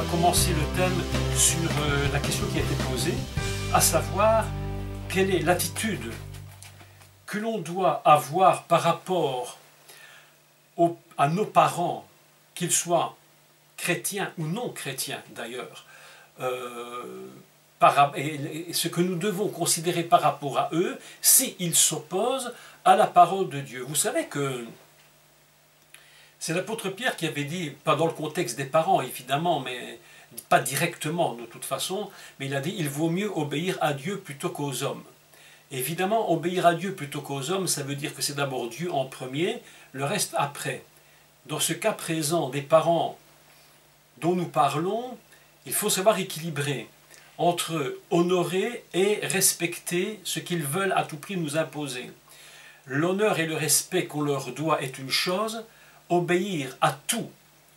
va commencer le thème sur la question qui a été posée, à savoir quelle est l'attitude que l'on doit avoir par rapport à nos parents, qu'ils soient chrétiens ou non chrétiens d'ailleurs, et ce que nous devons considérer par rapport à eux, s'ils s'opposent à la parole de Dieu. Vous savez que c'est l'apôtre Pierre qui avait dit, pas dans le contexte des parents évidemment, mais pas directement de toute façon, mais il a dit, il vaut mieux obéir à Dieu plutôt qu'aux hommes. Évidemment, obéir à Dieu plutôt qu'aux hommes, ça veut dire que c'est d'abord Dieu en premier, le reste après. Dans ce cas présent, des parents dont nous parlons, il faut savoir équilibrer entre honorer et respecter ce qu'ils veulent à tout prix nous imposer. L'honneur et le respect qu'on leur doit est une chose, obéir à tout,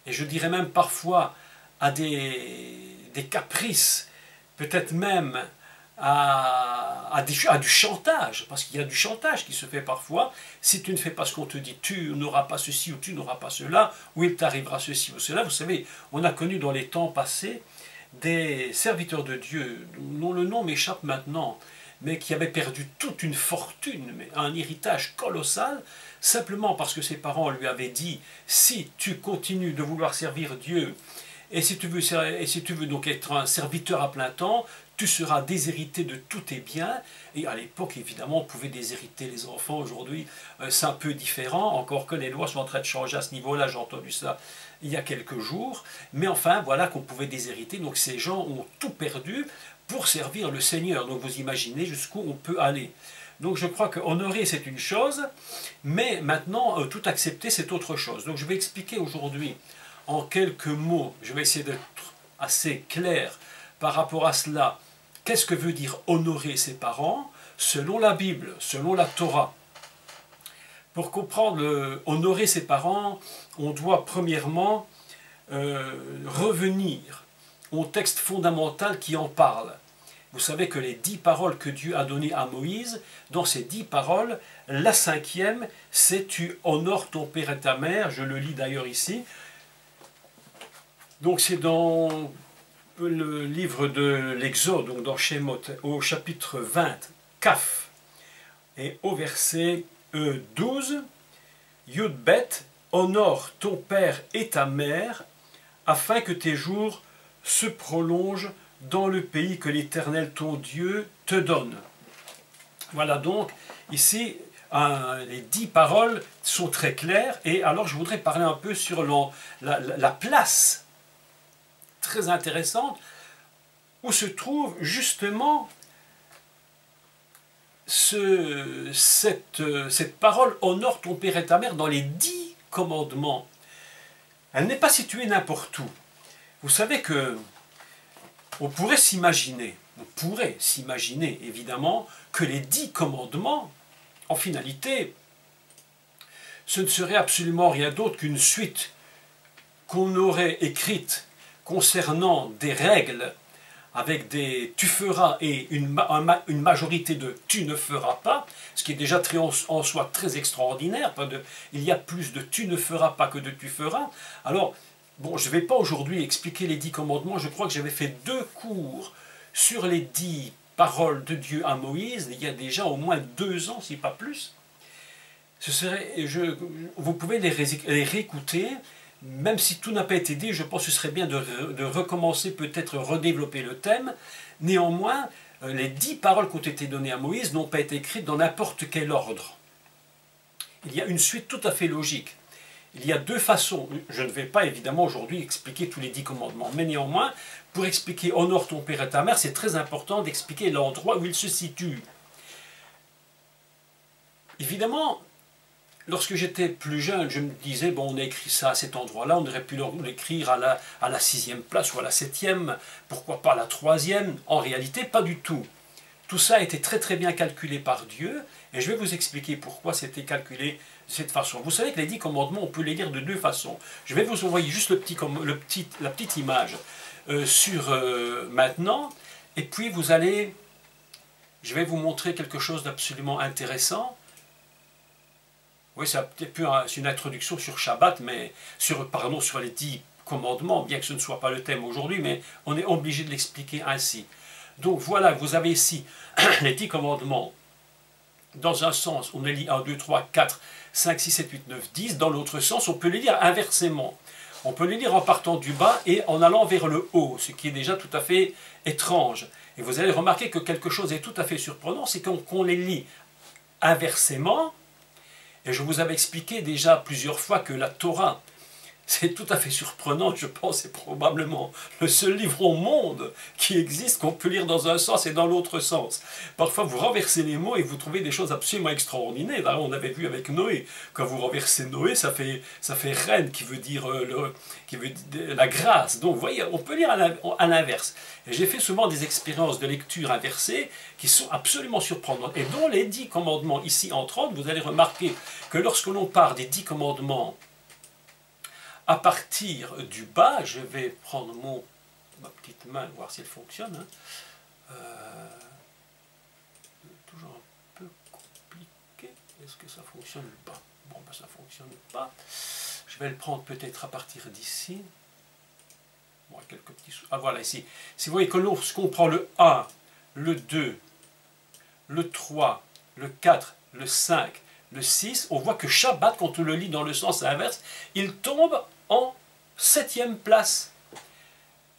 et je dirais même parfois à des caprices, peut-être même à du chantage, parce qu'il y a du chantage qui se fait parfois. Si tu ne fais pas ce qu'on te dit, tu n'auras pas ceci ou tu n'auras pas cela, ou il t'arrivera ceci ou cela. Vous savez, on a connu dans les temps passés des serviteurs de Dieu, dont le nom m'échappe maintenant, mais qui avaient perdu toute une fortune, mais un héritage colossal, simplement parce que ses parents lui avaient dit « si tu continues de vouloir servir Dieu, et si tu veux donc être un serviteur à plein temps, tu seras déshérité de tous tes biens. » Et à l'époque, évidemment, on pouvait déshériter les enfants. Aujourd'hui, c'est un peu différent, encore que les lois sont en train de changer à ce niveau-là, j'ai entendu ça il y a quelques jours. Mais enfin, voilà qu'on pouvait déshériter. Donc ces gens ont tout perdu pour servir le Seigneur. Donc vous imaginez jusqu'où on peut aller. Donc je crois que honorer c'est une chose, mais maintenant tout accepter c'est autre chose. Donc je vais expliquer aujourd'hui en quelques mots, je vais essayer d'être assez clair par rapport à cela, qu'est-ce que veut dire honorer ses parents selon la Bible, selon la Torah. Pour comprendre honorer ses parents, on doit premièrement revenir au texte fondamental qui en parle. Vous savez que les 10 paroles que Dieu a données à Moïse, dans ces 10 paroles, la 5e, c'est « tu honores ton père et ta mère ». Je le lis d'ailleurs ici. Donc c'est dans le livre de l'Exode, donc dans Shemot, au chapitre 20, Kaf, et au verset 12, Yud Bet, honore ton père et ta mère, afin que tes jours se prolongent dans le pays que l'Éternel ton Dieu te donne. Voilà donc, ici, les 10 paroles sont très claires, et alors je voudrais parler un peu sur la place très intéressante où se trouve justement cette parole « honore ton père et ta mère » dans les 10 commandements. Elle n'est pas située n'importe où. Vous savez que on pourrait s'imaginer évidemment que les 10 commandements, en finalité, ce ne serait absolument rien d'autre qu'une suite qu'on aurait écrite concernant des règles avec des « tu feras » et une majorité de « tu ne feras pas », ce qui est déjà en soi très extraordinaire. Il y a plus de « tu ne feras pas » que de « tu feras ». Alors, bon, je ne vais pas aujourd'hui expliquer les 10 commandements, je crois que j'avais fait 2 cours sur les 10 paroles de Dieu à Moïse, il y a déjà au moins 2 ans, si pas plus. Vous pouvez les réécouter, même si tout n'a pas été dit, je pense que ce serait bien de recommencer, peut-être redévelopper le thème. Néanmoins, les 10 paroles qui ont été données à Moïse n'ont pas été écrites dans n'importe quel ordre. Il y a une suite tout à fait logique. Il y a 2 façons. Je ne vais pas évidemment aujourd'hui expliquer tous les 10 commandements, mais néanmoins, pour expliquer « honore ton père et ta mère », c'est très important d'expliquer l'endroit où il se situe. Évidemment, lorsque j'étais plus jeune, je me disais, bon, on a écrit ça à cet endroit-là, on aurait pu l'écrire à la 6e place ou à la 7e, pourquoi pas à la 3e. En réalité, pas du tout. Tout ça a été très très bien calculé par Dieu, et je vais vous expliquer pourquoi c'était calculé de cette façon. Vous savez que les 10 commandements, on peut les lire de 2 façons. Je vais vous envoyer juste la petite image sur maintenant, et puis je vais vous montrer quelque chose d'absolument intéressant. Oui, c'est une introduction sur Shabbat, mais sur les 10 commandements, bien que ce ne soit pas le thème aujourd'hui, mais on est obligé de l'expliquer ainsi. Donc voilà, vous avez ici les 10 commandements. Dans un sens, on les lit 1, 2, 3, 4, 5, 6, 7, 8, 9, 10. Dans l'autre sens, on peut les lire inversement. On peut les lire en partant du bas et en allant vers le haut, ce qui est déjà tout à fait étrange. Et vous allez remarquer que quelque chose est tout à fait surprenant, c'est qu'on les lit inversement. Et je vous avais expliqué déjà plusieurs fois que la Torah, c'est tout à fait surprenant, je pense, c'est probablement le seul livre au monde qui existe, qu'on peut lire dans un sens et dans l'autre sens. Parfois, vous renversez les mots et vous trouvez des choses absolument extraordinaires. Là, on avait vu avec Noé, quand vous renversez Noé, ça fait reine, qui veut dire la grâce. Donc, vous voyez, on peut lire à l'inverse. Et j'ai fait souvent des expériences de lecture inversée qui sont absolument surprenantes. Et dans les 10 commandements, ici en 30, vous allez remarquer que lorsque l'on part des 10 commandements, à partir du bas, je vais prendre ma petite main, voir si elle fonctionne. Toujours un peu compliqué. Est-ce que ça fonctionne pas? Bon, ben, ça ne fonctionne pas. Je vais le prendre peut-être à partir d'ici. Bon, quelques petits... Ah, voilà, ici. Si vous voyez que lorsqu'on prend le 1, le 2, le 3, le 4, le 5, le 6, on voit que Shabbat, quand on le lit dans le sens inverse, il tombe en 7e place.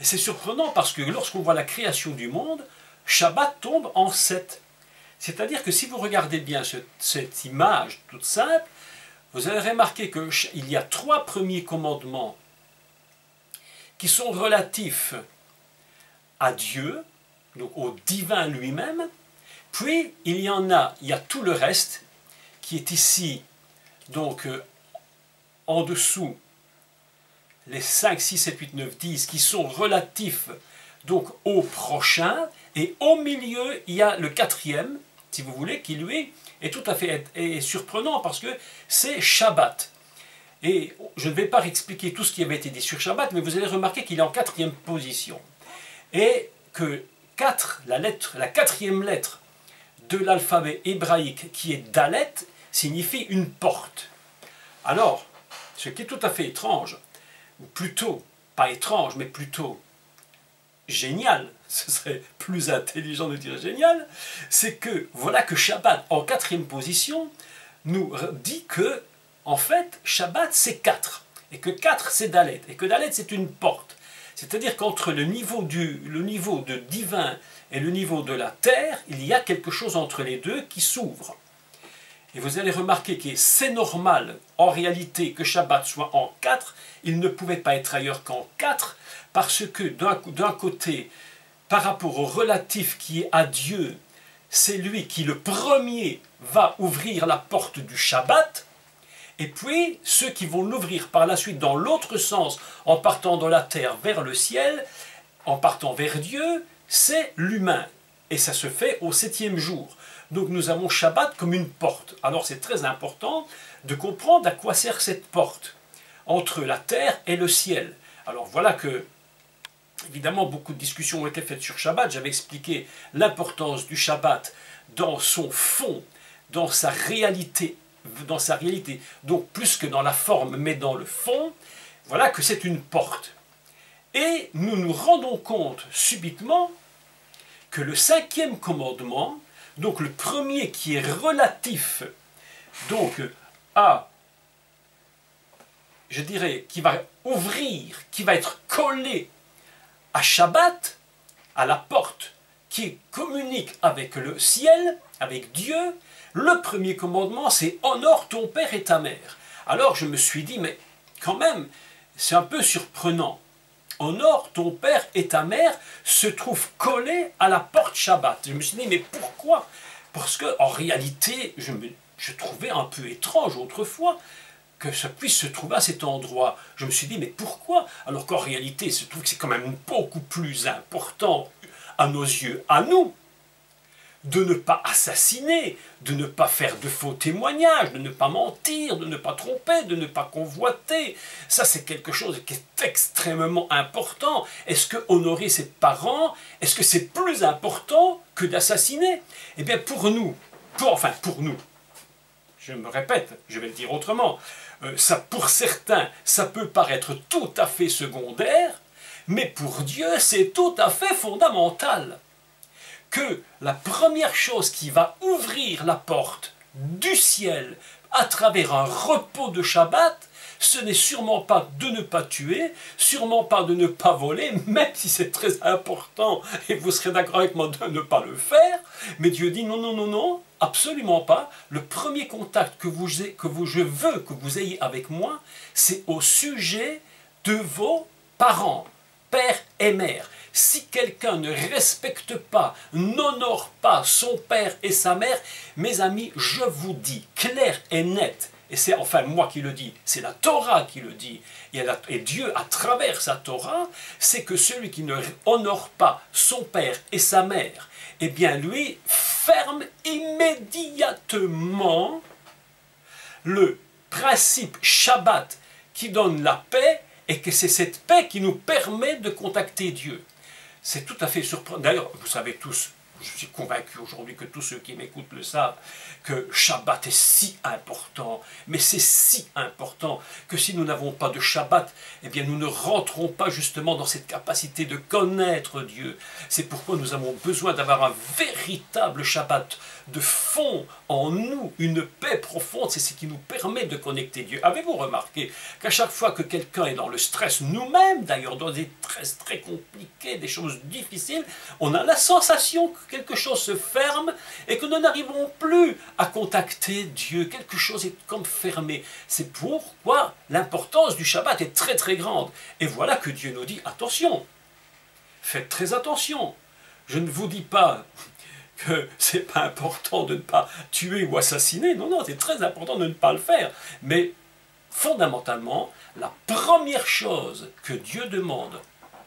Et c'est surprenant parce que lorsqu'on voit la création du monde, Shabbat tombe en 7. C'est-à-dire que si vous regardez bien cette image toute simple, vous allez remarquer qu'il y a 3 premiers commandements qui sont relatifs à Dieu, donc au divin lui-même, puis il y a tout le reste qui est ici, donc en dessous, les 5, 6, 7, 8, 9, 10, qui sont relatifs donc au prochain, et au milieu, il y a le 4e, si vous voulez, qui lui est tout à fait surprenant, parce que c'est Shabbat. Et je ne vais pas expliquer tout ce qui avait été dit sur Shabbat, mais vous allez remarquer qu'il est en 4e position. Et que la 4e lettre de l'alphabet hébraïque, qui est Dalet, signifie une porte. Alors, ce qui est tout à fait étrange, ou plutôt, pas étrange, mais plutôt génial, ce serait plus intelligent de dire génial, c'est que voilà que Shabbat, en 4e position, nous dit que, en fait, Shabbat c'est 4, et que 4 c'est Dalet, et que Dalet c'est une porte. C'est-à-dire qu'entre le niveau de divin et le niveau de la terre, il y a quelque chose entre les deux qui s'ouvre. Et vous allez remarquer que c'est normal, en réalité, que Shabbat soit en 4, il ne pouvait pas être ailleurs qu'en 4, parce que d'un côté, par rapport au relatif qui est à Dieu, c'est lui qui le premier va ouvrir la porte du Shabbat, et puis ceux qui vont l'ouvrir par la suite dans l'autre sens, en partant de la terre vers le ciel, en partant vers Dieu, c'est l'humain. Et ça se fait au 7e jour. Donc nous avons Shabbat comme une porte. Alors c'est très important de comprendre à quoi sert cette porte entre la terre et le ciel. Alors voilà que, évidemment, beaucoup de discussions ont été faites sur Shabbat. J'avais expliqué l'importance du Shabbat dans son fond, dans sa réalité, donc plus que dans la forme, mais dans le fond. Voilà que c'est une porte. Et nous nous rendons compte subitement que le 5e commandement, donc le premier qui est relatif donc à, je dirais, qui va ouvrir, qui va être collé à Shabbat, à la porte qui communique avec le ciel, avec Dieu, le premier commandement c'est « Honore ton père et ta mère ». Alors je me suis dit, mais quand même, c'est un peu surprenant. Honore ton père et ta mère se trouve collé à la porte Shabbat. Je me suis dit, mais pourquoi? Parce qu'en réalité, je trouvais un peu étrange autrefois que ça puisse se trouver à cet endroit. Je me suis dit, mais pourquoi? Alors qu'en réalité, il se trouve que c'est quand même beaucoup plus important à nos yeux, à nous, de ne pas assassiner, de ne pas faire de faux témoignages, de ne pas mentir, de ne pas tromper, de ne pas convoiter. Ça, c'est quelque chose qui est extrêmement important. Est-ce que honorer ses parents, est-ce que c'est plus important que d'assassiner? Eh bien, pour nous, je me répète, je vais le dire autrement, ça, pour certains, ça peut paraître tout à fait secondaire, mais pour Dieu, c'est tout à fait fondamental. Que la première chose qui va ouvrir la porte du ciel à travers un repos de Shabbat, ce n'est sûrement pas de ne pas tuer, sûrement pas de ne pas voler, même si c'est très important, et vous serez d'accord avec moi de ne pas le faire, mais Dieu dit non, non, non, non, absolument pas. Le premier contact je veux que vous ayez avec moi, c'est au sujet de vos parents, père et mère. Si quelqu'un ne respecte pas, n'honore pas son père et sa mère, mes amis, je vous dis, clair et net, et c'est enfin moi qui le dis, c'est la Torah qui le dit, et Dieu à travers sa Torah, c'est que celui qui ne honore pas son père et sa mère, eh bien lui ferme immédiatement le principe Shabbat qui donne la paix, et que c'est cette paix qui nous permet de contacter Dieu. C'est tout à fait surprenant. D'ailleurs, vous savez tous, je suis convaincu aujourd'hui que tous ceux qui m'écoutent le savent, que Shabbat est si important, mais c'est si important que si nous n'avons pas de Shabbat, eh bien nous ne rentrons pas justement dans cette capacité de connaître Dieu. C'est pourquoi nous avons besoin d'avoir un véritable Shabbat de fond en nous, une paix profonde, c'est ce qui nous permet de connecter Dieu. Avez-vous remarqué qu'à chaque fois que quelqu'un est dans le stress, nous-mêmes d'ailleurs, dans des stress très compliqués, des choses difficiles, on a la sensation que quelque chose se ferme et que nous n'arrivons plus à contacter Dieu. Quelque chose est comme fermé. C'est pourquoi l'importance du Shabbat est très très grande. Et voilà que Dieu nous dit, attention, faites très attention. Je ne vous dis pas que c'est pas important de ne pas tuer ou assassiner. Non, non, c'est très important de ne pas le faire. Mais fondamentalement, la première chose que Dieu demande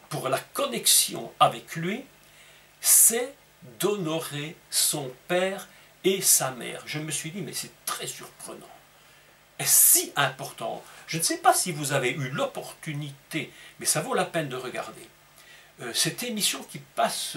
pour la connexion avec lui, c'est d'honorer son père et sa mère. Je me suis dit, mais c'est très surprenant. Et si important. Je ne sais pas si vous avez eu l'opportunité, mais ça vaut la peine de regarder. Cette émission qui passe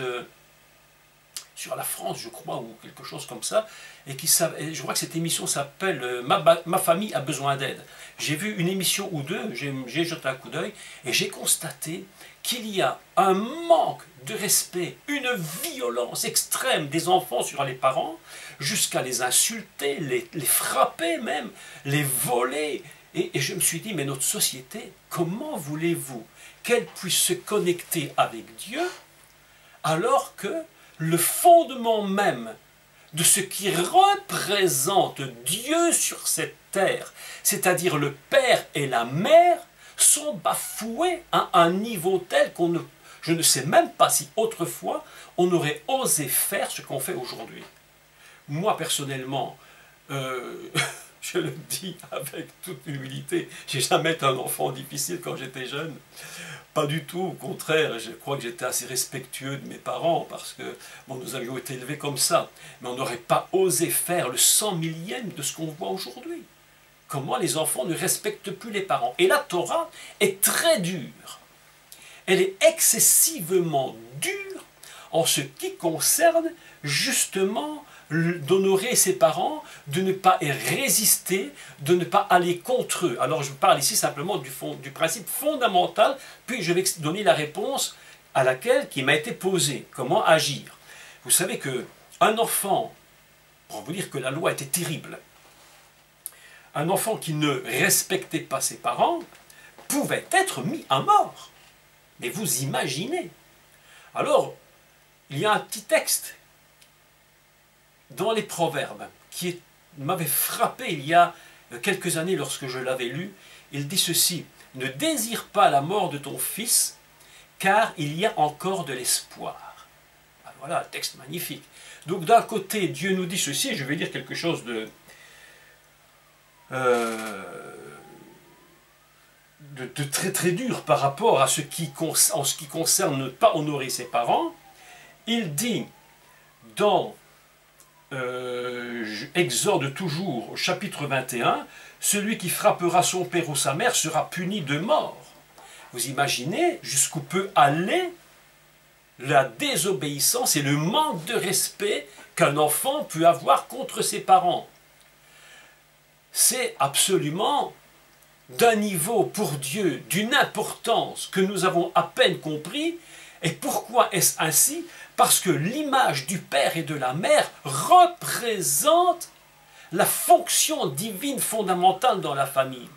sur la France, je crois, ou quelque chose comme ça, et je crois que cette émission s'appelle Ma famille a besoin d'aide. J'ai vu une émission ou deux, j'ai jeté un coup d'œil, et j'ai constaté qu'il y a un manque de respect, une violence extrême des enfants sur les parents, jusqu'à les insulter, les frapper même, les voler. Et je me suis dit, mais notre société, comment voulez-vous qu'elle puisse se connecter avec Dieu, alors que le fondement même de ce qui représente Dieu sur cette terre, c'est-à-dire le père et la mère, sont bafoués à un niveau tel je ne sais même pas si autrefois on aurait osé faire ce qu'on fait aujourd'hui. Moi personnellement, je le dis avec toute humilité, j'ai jamais été un enfant difficile quand j'étais jeune. Pas du tout, au contraire, je crois que j'étais assez respectueux de mes parents parce que bon, nous avions été élevés comme ça. Mais on n'aurait pas osé faire le 100 millième de ce qu'on voit aujourd'hui. Comment les enfants ne respectent plus les parents. Et la Torah est très dure. Elle est excessivement dure en ce qui concerne justement d'honorer ses parents, de ne pas résister, de ne pas aller contre eux. Alors je parle ici simplement du principe fondamental, puis je vais donner la réponse à laquelle qui m'a été posée. Comment agir? Vous savez qu'un enfant, pour vous dire que la loi était terrible, un enfant qui ne respectait pas ses parents pouvait être mis à mort. Mais vous imaginez. Alors, il y a un petit texte dans les Proverbes qui m'avait frappé il y a quelques années lorsque je l'avais lu. Il dit ceci: ne désire pas la mort de ton fils, car il y a encore de l'espoir. Voilà un texte magnifique. Donc d'un côté, Dieu nous dit ceci, et je vais lire quelque chose de très très dur par rapport à en ce qui concerne ne pas honorer ses parents. Il dit dans Exode toujours au chapitre 21, celui qui frappera son père ou sa mère sera puni de mort. Vous imaginez jusqu'où peut aller la désobéissance et le manque de respect qu'un enfant peut avoir contre ses parents. c'est absolument d'un niveau pour Dieu, d'une importance que nous avons à peine compris. Et pourquoi est-ce ainsi? Parce que l'image du père et de la mère représente la fonction divine fondamentale dans la famille.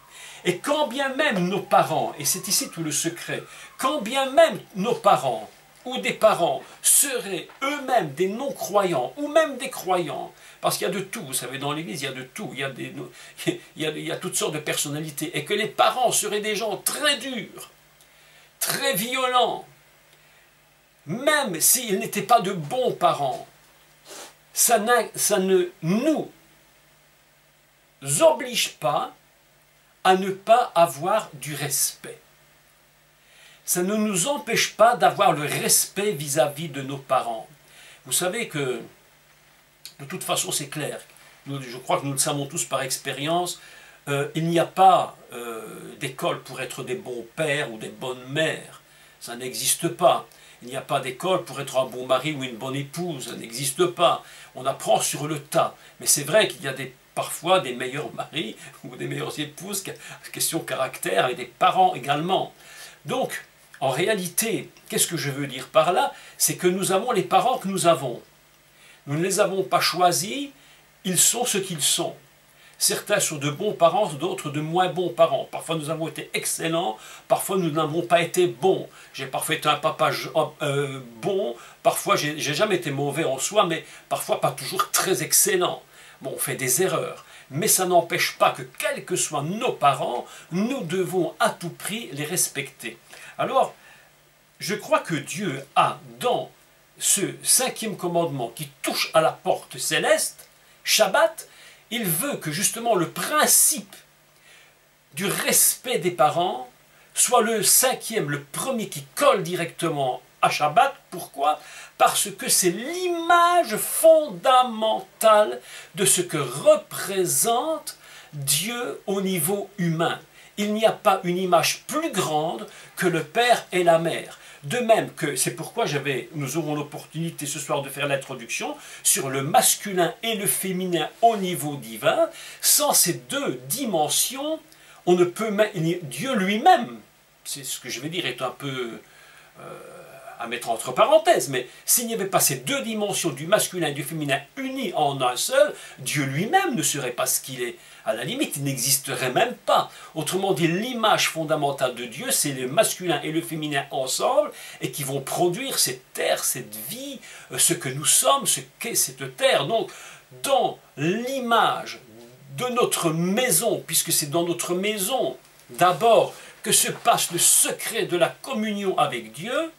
Et quand bien même nos parents, et c'est ici tout le secret, quand bien même nos parents ou des parents seraient eux-mêmes des non-croyants ou même des croyants, parce qu'il y a de tout, vous savez, dans l'Église, il y a de tout, il y a toutes sortes de personnalités, et que les parents seraient des gens très durs, très violents, même s'ils n'étaient pas de bons parents, ça ne nous oblige pas à ne pas avoir du respect. Ça ne nous empêche pas d'avoir le respect vis-à-vis de nos parents. Vous savez que, de toute façon, c'est clair. Je crois que nous le savons tous par expérience. Il n'y a pas d'école pour être des bons pères ou des bonnes mères. Ça n'existe pas. Il n'y a pas d'école pour être un bon mari ou une bonne épouse. Ça n'existe pas. On apprend sur le tas. Mais c'est vrai qu'il y a parfois des meilleurs maris ou des meilleures épouses, question caractère, et des parents également. Donc, en réalité, qu'est-ce que je veux dire par là? C'est que nous avons les parents que nous avons. Nous ne les avons pas choisis, ils sont ce qu'ils sont. Certains sont de bons parents, d'autres de moins bons parents. Parfois nous avons été excellents, parfois nous n'avons pas été bons. J'ai parfois été un papa bon, parfois j'ai jamais été mauvais en soi, mais parfois pas toujours très excellent. Bon, on fait des erreurs, mais ça n'empêche pas que, quels que soient nos parents, nous devons à tout prix les respecter. Alors, je crois que Dieu a, dans ce 5e commandement qui touche à la porte céleste, Shabbat, il veut que justement le principe du respect des parents soit le 5e, le premier qui colle directement à Shabbat. Pourquoi? Parce que c'est l'image fondamentale de ce que représente Dieu au niveau humain. Il n'y a pas une image plus grande que le père et la mère. De même que, c'est pourquoi nous aurons l'opportunité ce soir de faire l'introduction sur le masculin et le féminin au niveau divin. Sans ces deux dimensions, on ne peut Dieu lui-même, c'est ce que je vais dire est un peu à mettre entre parenthèses, mais s'il n'y avait pas ces deux dimensions du masculin et du féminin unies en un seul, Dieu lui-même ne serait pas ce qu'il est. À la limite, il n'existerait même pas. Autrement dit, l'image fondamentale de Dieu, c'est le masculin et le féminin ensemble, et qui vont produire cette terre, cette vie, ce que nous sommes, ce qu'est cette terre. Donc, dans l'image de notre maison, puisque c'est dans notre maison, d'abord, que se passe le secret de la communion avec Dieu,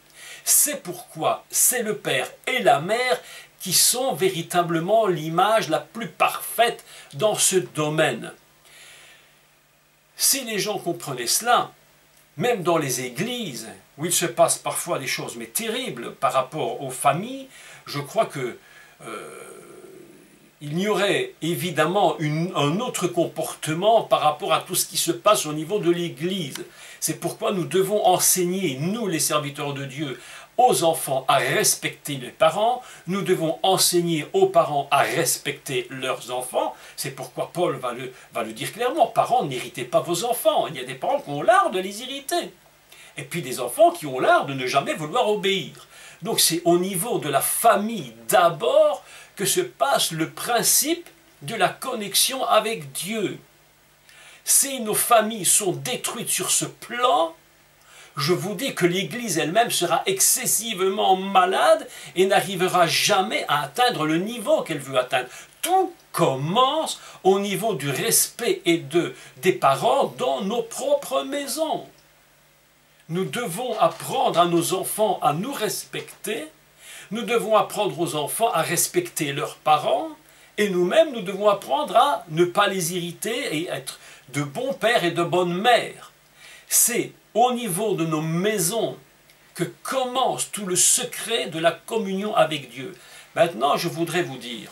c'est pourquoi c'est le père et la mère qui sont véritablement l'image la plus parfaite dans ce domaine. Si les gens comprenaient cela, même dans les églises, où il se passe parfois des choses mais terribles par rapport aux familles, je crois que il y aurait évidemment un autre comportement par rapport à tout ce qui se passe au niveau de l'Église. C'est pourquoi nous devons enseigner, nous les serviteurs de Dieu, aux enfants à respecter les parents, nous devons enseigner aux parents à respecter leurs enfants. C'est pourquoi Paul va le dire clairement, parents, n'irritez pas vos enfants. Il y a des parents qui ont l'art de les irriter. Et puis des enfants qui ont l'art de ne jamais vouloir obéir. Donc c'est au niveau de la famille d'abord que se passe le principe de la connexion avec Dieu. Si nos familles sont détruites sur ce plan, je vous dis que l'Église elle-même sera excessivement malade et n'arrivera jamais à atteindre le niveau qu'elle veut atteindre. Tout commence au niveau du respect des parents dans nos propres maisons. Nous devons apprendre à nos enfants à nous respecter. Nous devons apprendre aux enfants à respecter leurs parents, et nous-mêmes, nous devons apprendre à ne pas les irriter et être de bons pères et de bonnes mères. C'est au niveau de nos maisons que commence tout le secret de la communion avec Dieu. Maintenant, je voudrais vous dire,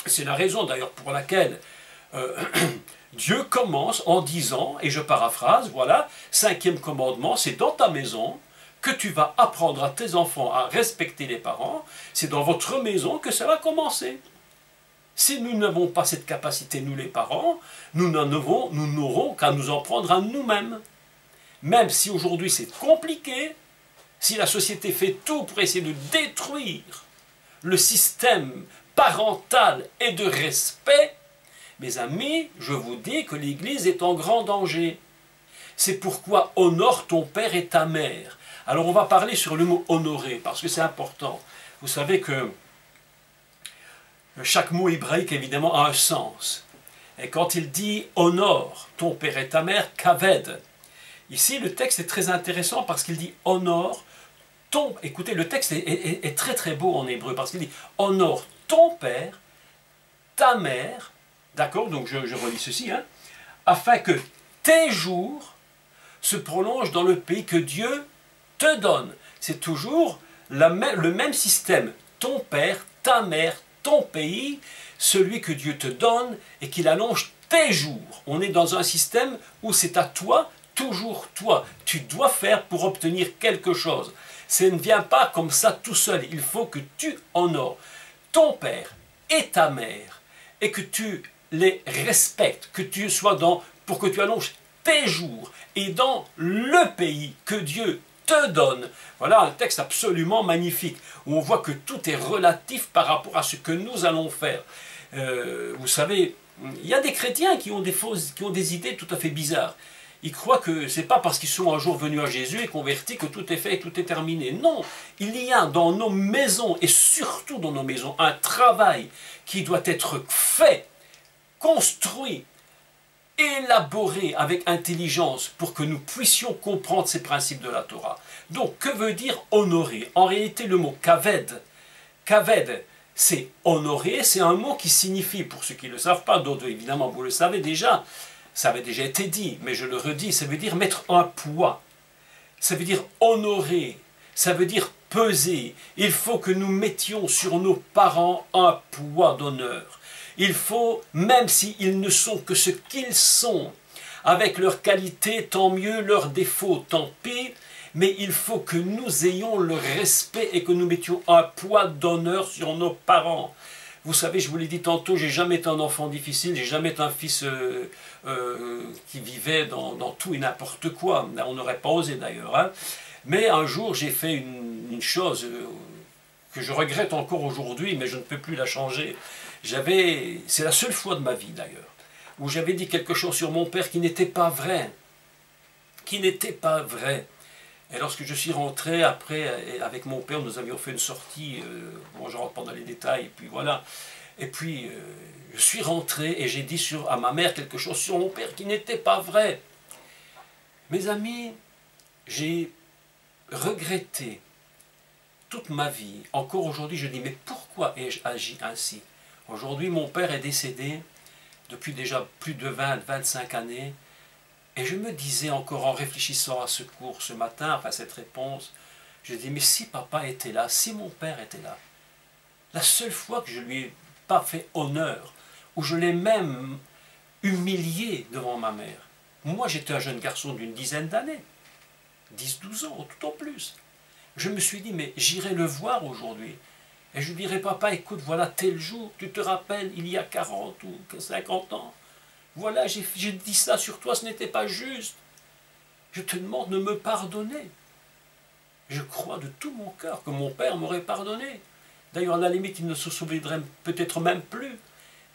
c'est la raison d'ailleurs pour laquelle Dieu commence en disant, et je paraphrase, voilà, 5e commandement, c'est dans ta maison que tu vas apprendre à tes enfants à respecter les parents, c'est dans votre maison que ça va commencer. Si nous n'avons pas cette capacité, nous les parents, nous n'aurons qu'à nous en prendre à nous-mêmes. Même si aujourd'hui c'est compliqué, si la société fait tout pour essayer de détruire le système parental et de respect, mes amis, je vous dis que l'Église est en grand danger. C'est pourquoi honore ton père et ta mère. Alors on va parler sur le mot honorer, parce que c'est important. Vous savez que chaque mot hébraïque, évidemment, a un sens. Et quand il dit « honore ton père et ta mère », « kaved », ici, le texte est très intéressant parce qu'il dit « honore ton ». Écoutez, le texte est très très beau en hébreu parce qu'il dit « honore ton père, ta mère », d'accord, donc je relis ceci, hein, afin que tes jours se prolongent dans le pays que Dieu te donne. C'est toujours le même système. Ton père, ta mère, ton pays, celui que Dieu te donne et qu'il allonge tes jours. On est dans un système où c'est à toi, toujours toi. Tu dois faire pour obtenir quelque chose. Ça ne vient pas comme ça tout seul. Il faut que tu honores ton père et ta mère et que tu les respectes, que tu sois pour que tu allonges tes jours et dans le pays que Dieu te donne. Voilà un texte absolument magnifique, où on voit que tout est relatif par rapport à ce que nous allons faire. Vous savez, il y a des chrétiens qui ont des idées tout à fait bizarres. Ils croient que ce n'est pas parce qu'ils sont un jour venus à Jésus et convertis que tout est fait et tout est terminé. Non, il y a dans nos maisons, et surtout dans nos maisons, un travail qui doit être fait, construit, élaboré avec intelligence pour que nous puissions comprendre ces principes de la Torah. Donc, que veut dire honorer? En réalité, le mot kaved, c'est honorer, c'est un mot qui signifie, pour ceux qui ne le savent pas, d'autres évidemment vous le savez déjà, ça avait déjà été dit, mais je le redis, ça veut dire mettre un poids, ça veut dire honorer, ça veut dire peser. Il faut que nous mettions sur nos parents un poids d'honneur. Il faut, même s'ils ne sont que ce qu'ils sont, avec leurs qualités, tant mieux, leurs défauts, tant pis, mais il faut que nous ayons le respect et que nous mettions un poids d'honneur sur nos parents. Vous savez, je vous l'ai dit tantôt, j'ai jamais été un enfant difficile, j'ai jamais été un fils qui vivait dans tout et n'importe quoi. On n'aurait pas osé d'ailleurs. Hein. Mais un jour, j'ai fait une chose que je regrette encore aujourd'hui, mais je ne peux plus la changer. C'est la seule fois de ma vie d'ailleurs, où j'avais dit quelque chose sur mon père qui n'était pas vrai. Qui n'était pas vrai. Et lorsque je suis rentré après, avec mon père, nous avions fait une sortie, bon je rentre pas dans les détails, et puis voilà. Et puis je suis rentré et j'ai dit à ma mère quelque chose sur mon père qui n'était pas vrai. Mes amis, j'ai regretté toute ma vie. Encore aujourd'hui, je dis, mais pourquoi ai-je agi ainsi? Aujourd'hui, mon père est décédé depuis déjà plus de 20-25 années. Et je me disais encore en réfléchissant à ce cours ce matin, à cette réponse, je dis, mais si papa était là, si mon père était là, la seule fois que je lui ai pas fait honneur, ou je l'ai même humilié devant ma mère, moi j'étais un jeune garçon d'une dizaine d'années, 10-12 ans, tout au plus. Je me suis dit, mais j'irai le voir aujourd'hui. Et je lui dirai, papa, écoute, voilà tel jour, tu te rappelles, il y a 40 ou 50 ans, voilà, j'ai dit ça sur toi, ce n'était pas juste. Je te demande de me pardonner. Je crois de tout mon cœur que mon père m'aurait pardonné. D'ailleurs, à la limite, il ne se souviendrait peut-être même plus.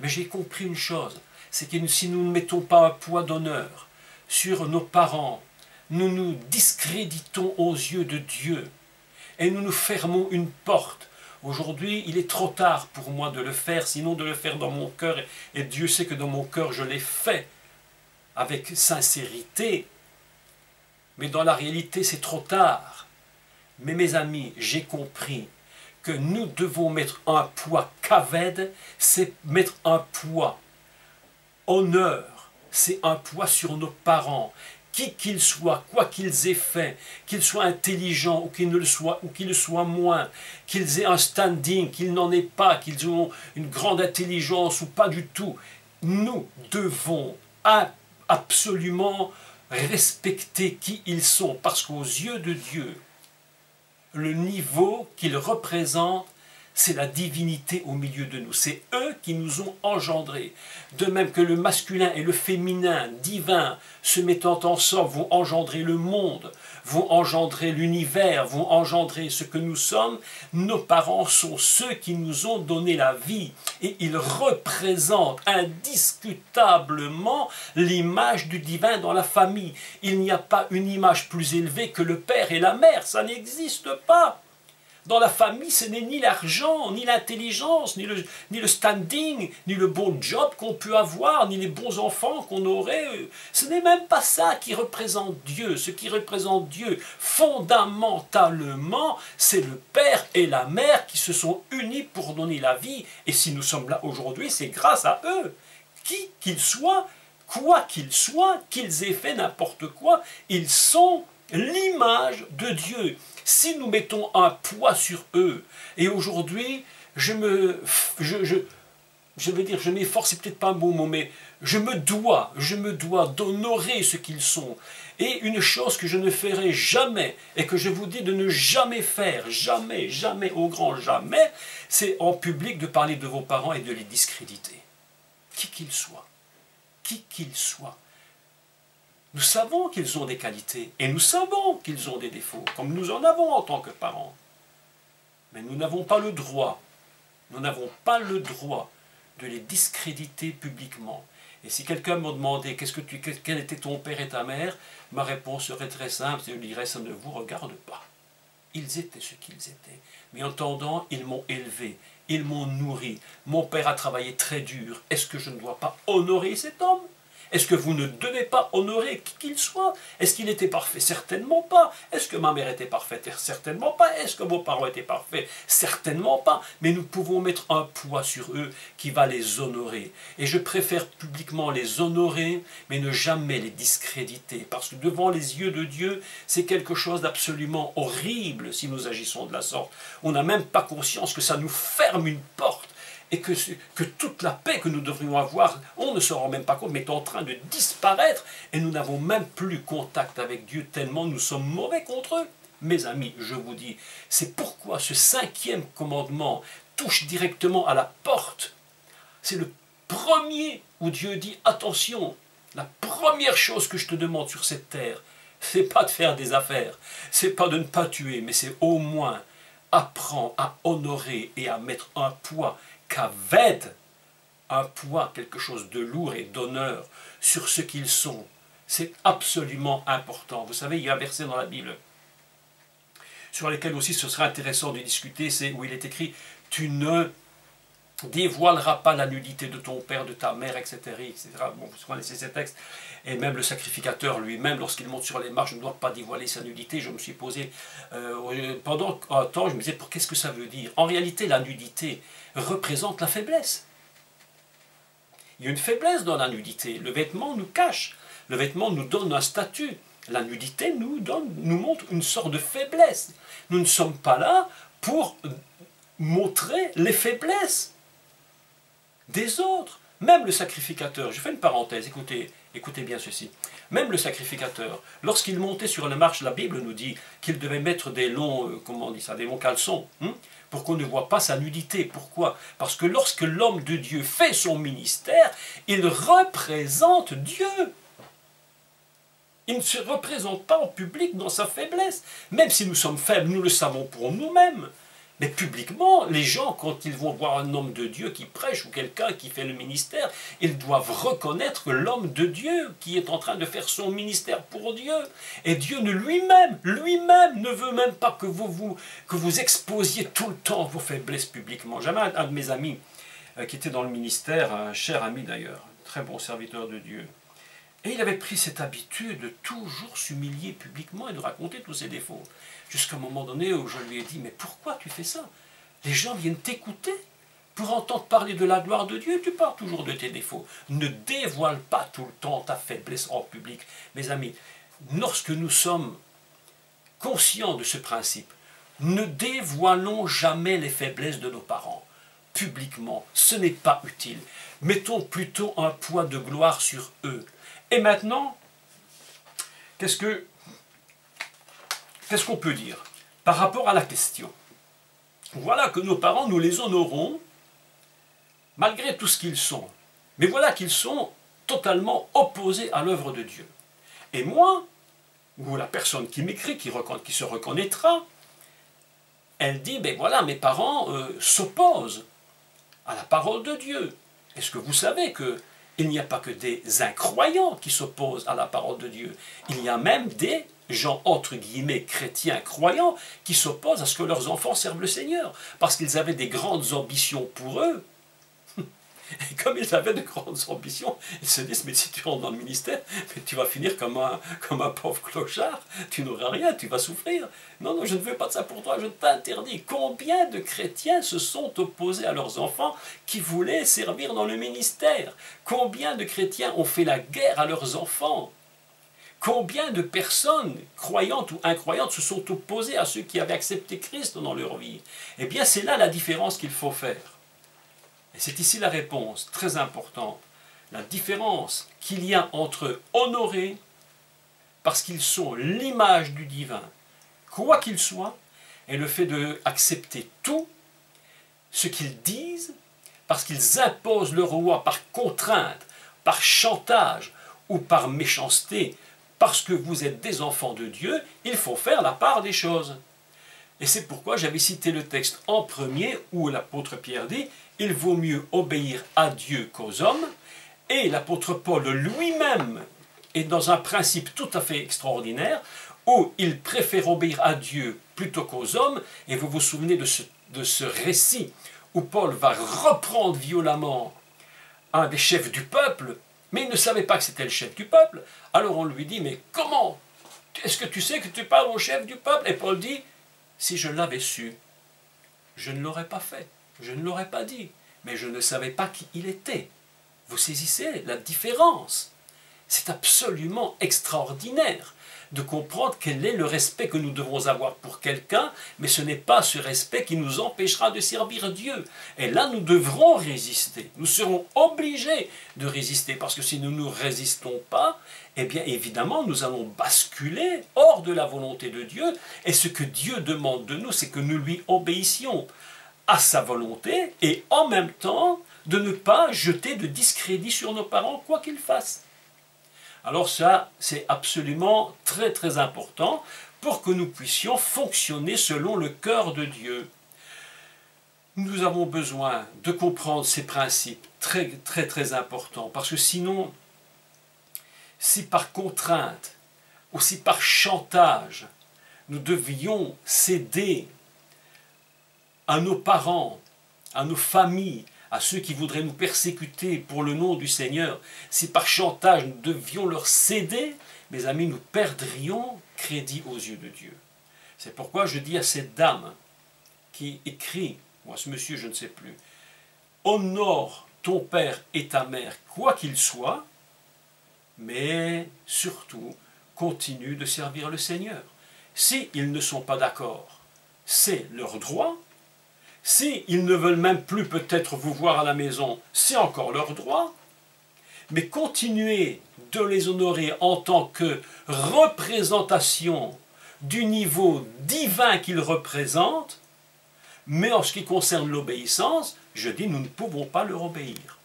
Mais j'ai compris une chose, c'est que si nous ne mettons pas un poids d'honneur sur nos parents, nous nous discréditons aux yeux de Dieu et nous nous fermons une porte. Aujourd'hui, il est trop tard pour moi de le faire, sinon de le faire dans mon cœur. Et Dieu sait que dans mon cœur, je l'ai fait avec sincérité. Mais dans la réalité, c'est trop tard. Mais mes amis, j'ai compris que nous devons mettre un poids kaved, c'est mettre un poids honneur, c'est un poids sur nos parents. Qui qu'ils soient, quoi qu'ils aient fait, qu'ils soient intelligents ou qu'ils le soient moins, qu'ils aient un standing, qu'ils n'en aient pas, qu'ils aient une grande intelligence ou pas du tout, nous devons absolument respecter qui ils sont, parce qu'aux yeux de Dieu, le niveau qu'ils représentent, c'est la divinité au milieu de nous. C'est eux qui nous ont engendrés. De même que le masculin et le féminin divin se mettant ensemble vont engendrer le monde, vont engendrer l'univers, vont engendrer ce que nous sommes. Nos parents sont ceux qui nous ont donné la vie. Et ils représentent indiscutablement l'image du divin dans la famille. Il n'y a pas une image plus élevée que le père et la mère. Ça n'existe pas. Dans la famille, ce n'est ni l'argent, ni l'intelligence, ni le standing, ni le bon job qu'on peut avoir, ni les bons enfants qu'on aurait. Ce n'est même pas ça qui représente Dieu. Ce qui représente Dieu, fondamentalement, c'est le père et la mère qui se sont unis pour donner la vie. Et si nous sommes là aujourd'hui, c'est grâce à eux. Qui qu'ils soient, quoi qu'ils soient, qu'ils aient fait n'importe quoi, ils sont l'image de Dieu. Si nous mettons un poids sur eux, et aujourd'hui, je vais dire, je m'efforce, c'est peut-être pas un bon mot, mais je me dois d'honorer ce qu'ils sont. Et une chose que je ne ferai jamais, et que je vous dis de ne jamais faire, jamais, jamais, au grand jamais, c'est en public de parler de vos parents et de les discréditer. Qui qu'ils soient. Qui qu'ils soient. Nous savons qu'ils ont des qualités, et nous savons qu'ils ont des défauts, comme nous en avons en tant que parents. Mais nous n'avons pas le droit, de les discréditer publiquement. Et si quelqu'un me demandait quel était ton père et ta mère, ma réponse serait très simple, je dirais ça ne vous regarde pas. Ils étaient ce qu'ils étaient. Mais en attendant, ils m'ont élevé, ils m'ont nourri. Mon père a travaillé très dur. Est-ce que je ne dois pas honorer cet homme ? Est-ce que vous ne devez pas honorer qui qu'il soit? Est-ce qu'il était parfait? Certainement pas. Est-ce que ma mère était parfaite? Certainement pas. Est-ce que vos parents étaient parfaits? Certainement pas. Mais nous pouvons mettre un poids sur eux qui va les honorer. Et je préfère publiquement les honorer, mais ne jamais les discréditer. Parce que devant les yeux de Dieu, c'est quelque chose d'absolument horrible si nous agissons de la sorte. On n'a même pas conscience que ça nous ferme une porte. Et que toute la paix que nous devrions avoir, on ne se rend même pas compte, mais est en train de disparaître, et nous n'avons même plus contact avec Dieu tellement nous sommes mauvais contre eux. Mes amis, je vous dis, c'est pourquoi ce 5e commandement touche directement à la porte. C'est le premier où Dieu dit, attention, la première chose que je te demande sur cette terre, c'est pas de faire des affaires, c'est pas de ne pas tuer, mais c'est au moins apprendre à honorer et à mettre un poids qu'aved, un poids, quelque chose de lourd et d'honneur sur ce qu'ils sont. C'est absolument important. Vous savez, il y a un verset dans la Bible sur lequel aussi ce serait intéressant de discuter, c'est où il est écrit « Tu ne dévoileras pas la nudité de ton père, de ta mère, etc. etc. » Bon, vous connaissez ces textes. Et même le sacrificateur lui-même, lorsqu'il monte sur les marches, ne doit pas dévoiler sa nudité. Je me suis posé, pendant un temps, je me disais, qu'est-ce que ça veut dire? En réalité, la nudité représente la faiblesse. Il y a une faiblesse dans la nudité. Le vêtement nous cache. Le vêtement nous donne un statut. La nudité nous montre une sorte de faiblesse. Nous ne sommes pas là pour montrer les faiblesses des autres. Même le sacrificateur, je fais une parenthèse, écoutez bien ceci. Même le sacrificateur, lorsqu'il montait sur la marche, la Bible nous dit qu'il devait mettre des longs, comment on dit ça, des longs caleçons, pour qu'on ne voit pas sa nudité. Pourquoi? Parce que lorsque l'homme de Dieu fait son ministère, il représente Dieu. Il ne se représente pas en public dans sa faiblesse. Même si nous sommes faibles, nous le savons pour nous-mêmes. Mais publiquement, les gens, quand ils vont voir un homme de Dieu qui prêche ou quelqu'un qui fait le ministère, ils doivent reconnaître l'homme de Dieu qui est en train de faire son ministère pour Dieu. Et Dieu lui-même ne veut même pas que vous exposiez tout le temps vos faiblesses publiquement. J'avais un de mes amis qui était dans le ministère, un cher ami d'ailleurs, un très bon serviteur de Dieu. Et il avait pris cette habitude de toujours s'humilier publiquement et de raconter tous ses défauts. Jusqu'à un moment donné où je lui ai dit, mais pourquoi tu fais ça? Les gens viennent t'écouter pour entendre parler de la gloire de Dieu, tu parles toujours de tes défauts. Ne dévoile pas tout le temps ta faiblesse en public. Mes amis, lorsque nous sommes conscients de ce principe, ne dévoilons jamais les faiblesses de nos parents. Publiquement, ce n'est pas utile. Mettons plutôt un poids de gloire sur eux. Et maintenant, qu'est-ce qu'on peut dire par rapport à la question? voilà que nos parents, nous les honorons, malgré tout ce qu'ils sont. Mais voilà qu'ils sont totalement opposés à l'œuvre de Dieu. Et moi, ou la personne qui m'écrit, qui se reconnaîtra, elle dit, ben voilà, mes parents s'opposent à la parole de Dieu. Est-ce que vous savez qu'il n'y a pas que des incroyants qui s'opposent à la parole de Dieu? Il y a même des gens, entre guillemets, chrétiens, croyants, qui s'opposent à ce que leurs enfants servent le Seigneur, parce qu'ils avaient des grandes ambitions pour eux. Et comme ils avaient de grandes ambitions, ils se disent, mais si tu rentres dans le ministère, mais tu vas finir comme un pauvre clochard, tu n'auras rien, tu vas souffrir. Non, non, je ne veux pas de ça pour toi, je t'interdis. Combien de chrétiens se sont opposés à leurs enfants qui voulaient servir dans le ministère? Combien de chrétiens ont fait la guerre à leurs enfants? Combien de personnes, croyantes ou incroyantes, se sont opposées à ceux qui avaient accepté Christ dans leur vie? Eh bien, c'est là la différence qu'il faut faire. Et c'est ici la réponse, très importante. La différence qu'il y a entre honorer, parce qu'ils sont l'image du divin, quoi qu'ils soient, et le fait d'accepter tout ce qu'ils disent, parce qu'ils imposent leur roi par contrainte, par chantage ou par méchanceté, parce que vous êtes des enfants de Dieu, il faut faire la part des choses. Et c'est pourquoi j'avais cité le texte en premier où l'apôtre Pierre dit « Il vaut mieux obéir à Dieu qu'aux hommes ». Et l'apôtre Paul lui-même est dans un principe tout à fait extraordinaire où il préfère obéir à Dieu plutôt qu'aux hommes. Et vous vous souvenez de ce récit où Paul va reprendre violemment un des chefs du peuple, mais il ne savait pas que c'était le chef du peuple. Alors on lui dit « Mais comment? Est-ce que tu sais que tu parles au chef du peuple ?» Et Paul dit « Si je l'avais su, je ne l'aurais pas fait, je ne l'aurais pas dit, mais je ne savais pas qui il était. » Vous saisissez la différence? C'est absolument extraordinaire de comprendre quel est le respect que nous devons avoir pour quelqu'un, mais ce n'est pas ce respect qui nous empêchera de servir Dieu. Et là, nous devrons résister. Nous serons obligés de résister, parce que si nous ne résistons pas, eh bien évidemment, nous allons basculer hors de la volonté de Dieu. Et ce que Dieu demande de nous, c'est que nous lui obéissions à sa volonté, et en même temps, de ne pas jeter de discrédit sur nos parents, quoi qu'ils fassent. Alors ça, c'est absolument très très important pour que nous puissions fonctionner selon le cœur de Dieu. Nous avons besoin de comprendre ces principes très très très importants, parce que sinon, si par contrainte ou si par chantage, nous devions céder à nos parents, à nos familles, à ceux qui voudraient nous persécuter pour le nom du Seigneur, si par chantage nous devions leur céder, mes amis, nous perdrions crédit aux yeux de Dieu. C'est pourquoi je dis à cette dame qui écrit, ou à ce monsieur, je ne sais plus, « Honore ton père et ta mère, quoi qu'ils soient, mais surtout, continue de servir le Seigneur. S'ils ne sont pas d'accord, c'est leur droit. S'ils ne veulent même plus peut-être vous voir à la maison, c'est encore leur droit. Mais continuez de les honorer en tant que représentation du niveau divin qu'ils représentent. Mais en ce qui concerne l'obéissance, je dis nous ne pouvons pas leur obéir.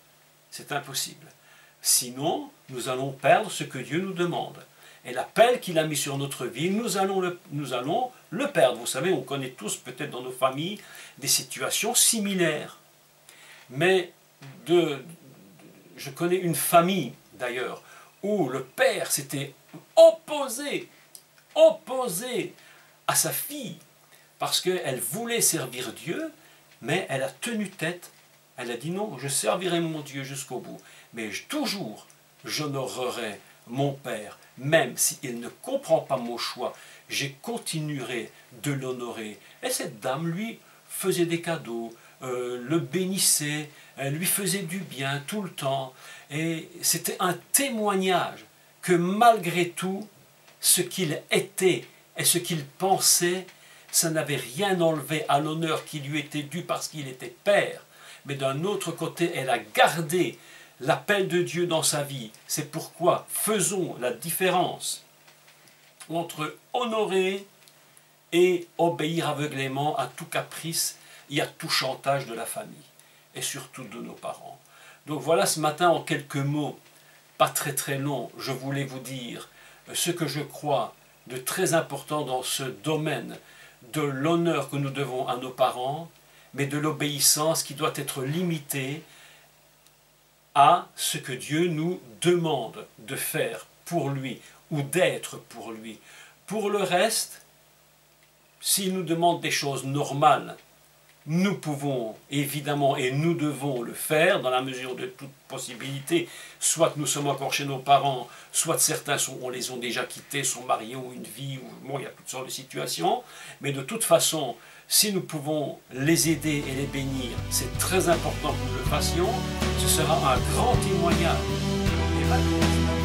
C'est impossible. Sinon, nous allons perdre ce que Dieu nous demande. Et l'appel qu'il a mis sur notre vie, nous allons le perdre. Vous savez, on connaît tous peut-être dans nos familles des situations similaires. Mais je connais une famille d'ailleurs où le père s'était opposé à sa fille parce qu'elle voulait servir Dieu, mais elle a tenu tête. Elle a dit non, je servirai mon Dieu jusqu'au bout. Mais toujours, j'honorerai mon père, même s'il ne comprend pas mon choix, je continuerai de l'honorer. Et cette dame, lui, faisait des cadeaux, le bénissait, lui faisait du bien tout le temps. Et c'était un témoignage que malgré tout, ce qu'il était et ce qu'il pensait, ça n'avait rien enlevé à l'honneur qui lui était dû parce qu'il était père. Mais d'un autre côté, elle a gardé l'appel de Dieu dans sa vie. C'est pourquoi faisons la différence entre honorer et obéir aveuglément à tout caprice il y a tout chantage de la famille, et surtout de nos parents. Donc voilà, ce matin, en quelques mots, pas très long, je voulais vous dire ce que je crois de très important dans ce domaine de l'honneur que nous devons à nos parents, mais de l'obéissance qui doit être limitée à ce que Dieu nous demande de faire pour lui ou d'être pour lui. Pour le reste, s'il nous demande des choses normales, nous pouvons évidemment et nous devons le faire dans la mesure de toute possibilité, soit que nous sommes encore chez nos parents, soit certains on les ont déjà quittés, sont mariés ou une vie, ou, bon, il y a toutes sortes de situations, mais de toute façon, si nous pouvons les aider et les bénir, c'est très important que nous le fassions, ce sera un grand témoignage. Et